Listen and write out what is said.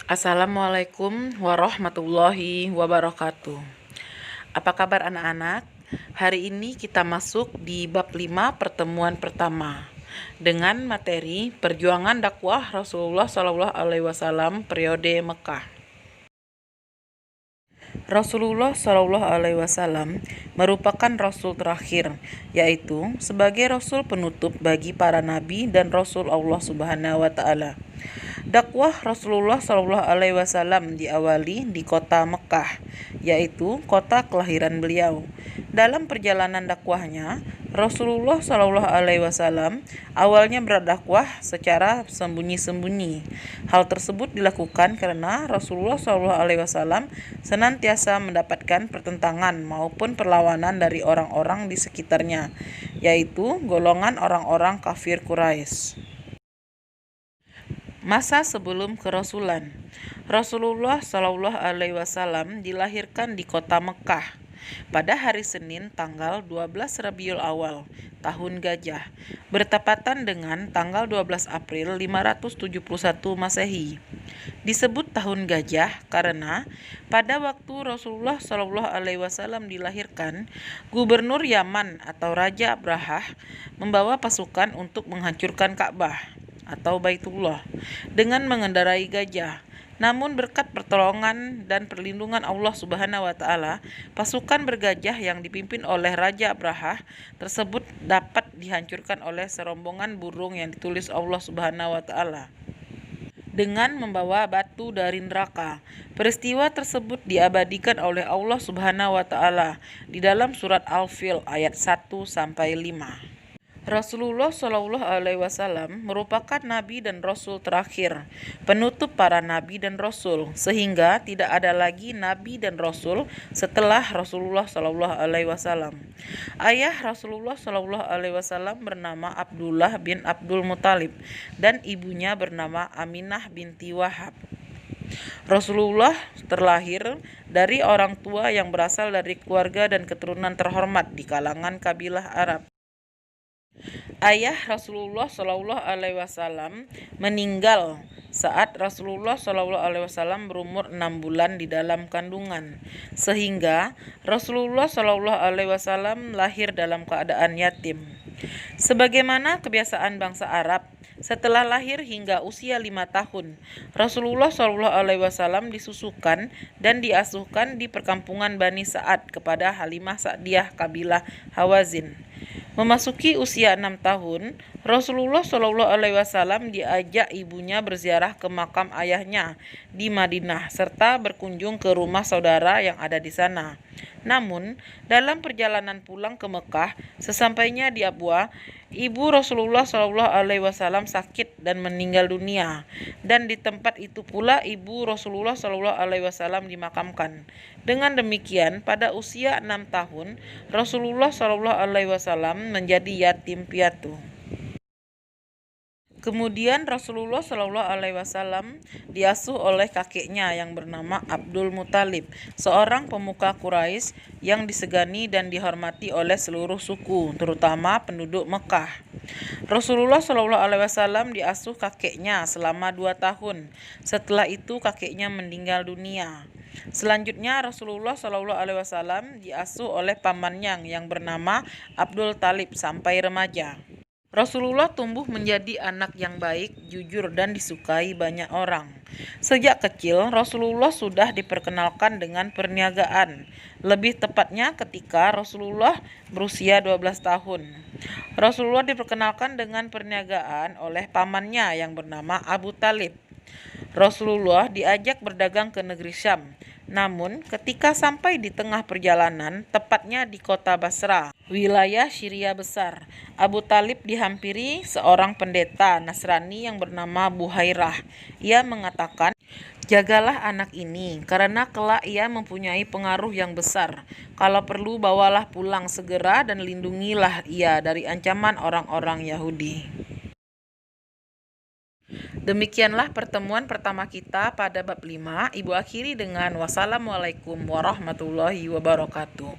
Assalamualaikum warahmatullahi wabarakatuh. Apa kabar anak-anak? Hari ini kita masuk di bab 5 pertemuan pertama dengan materi perjuangan dakwah Rasulullah SAW periode Mekah. Rasulullah SAW merupakan Rasul terakhir, yaitu sebagai Rasul penutup bagi para nabi dan Rasul Allah Subhanahu wa Ta'ala. Dakwah Rasulullah SAW diawali di kota Mekah, yaitu kota kelahiran beliau. Dalam perjalanan dakwahnya, Rasulullah SAW awalnya berdakwah secara sembunyi-sembunyi. Hal tersebut dilakukan karena Rasulullah SAW senantiasa mendapatkan pertentangan maupun perlawanan dari orang-orang di sekitarnya, yaitu golongan orang-orang kafir Quraisy. Masa sebelum kerasulan, Rasulullah SAW dilahirkan di kota Mekah pada hari Senin tanggal 12 Rabiul Awal tahun Gajah, bertepatan dengan tanggal 12 April 571 Masehi. Disebut tahun Gajah karena pada waktu Rasulullah SAW dilahirkan, Gubernur Yaman atau Raja Abrahah membawa pasukan untuk menghancurkan Ka'bah atau Baitullah dengan mengendarai gajah. Namun berkat pertolongan dan perlindungan Allah Subhanahu wa Ta'ala, pasukan bergajah yang dipimpin oleh Raja Abrahah tersebut dapat dihancurkan oleh serombongan burung yang ditulis Allah Subhanahu wa Ta'ala dengan membawa batu dari neraka. Peristiwa tersebut diabadikan oleh Allah Subhanahu wa Ta'ala di dalam surat Al-Fil ayat 1-5. Rasulullah SAW merupakan nabi dan rasul terakhir, penutup para nabi dan rasul, sehingga tidak ada lagi nabi dan rasul setelah Rasulullah SAW. Ayah Rasulullah SAW bernama Abdullah bin Abdul Muthalib dan ibunya bernama Aminah binti Wahab. Rasulullah terlahir dari orang tua yang berasal dari keluarga dan keturunan terhormat di kalangan kabilah Arab. Ayah Rasulullah SAW meninggal saat Rasulullah SAW berumur 6 bulan di dalam kandungan, sehingga Rasulullah SAW lahir dalam keadaan yatim. Sebagaimana kebiasaan bangsa Arab, setelah lahir hingga usia 5 tahun, Rasulullah SAW disusukan dan diasuhkan di perkampungan Bani Sa'ad kepada Halimah Sa'diyah kabilah Hawazin. Memasuki usia 6 tahun, Rasulullah SAW diajak ibunya berziarah ke makam ayahnya di Madinah serta berkunjung ke rumah saudara yang ada di sana. Namun, dalam perjalanan pulang ke Mekah, sesampainya di Abwa, ibu Rasulullah SAW sakit dan meninggal dunia, dan di tempat itu pula ibu Rasulullah SAW dimakamkan. Dengan demikian, pada usia 6 tahun, Rasulullah SAW menjadi yatim piatu. Kemudian Rasulullah SAW diasuh oleh kakeknya yang bernama Abdul Muthalib, seorang pemuka Quraisy yang disegani dan dihormati oleh seluruh suku, terutama penduduk Mekah. Rasulullah SAW diasuh kakeknya selama 2 tahun. Setelah itu kakeknya meninggal dunia. Selanjutnya Rasulullah SAW diasuh oleh pamannya yang bernama Abdul Talib sampai remaja. Rasulullah tumbuh menjadi anak yang baik, jujur, dan disukai banyak orang. Sejak kecil, Rasulullah sudah diperkenalkan dengan perniagaan. Lebih tepatnya ketika Rasulullah berusia 12 tahun. Rasulullah diperkenalkan dengan perniagaan oleh pamannya yang bernama Abu Talib. Rasulullah diajak berdagang ke negeri Syam. Namun, ketika sampai di tengah perjalanan, tepatnya di kota Basra, wilayah Syria besar, Abu Talib dihampiri seorang pendeta Nasrani yang bernama Buhairah. Ia mengatakan, "Jagalah anak ini, karena kelak ia mempunyai pengaruh yang besar. Kalau perlu bawalah pulang segera dan lindungilah ia dari ancaman orang-orang Yahudi." Demikianlah pertemuan pertama kita pada bab 5. Ibu akhiri dengan wassalamualaikum warahmatullahi wabarakatuh.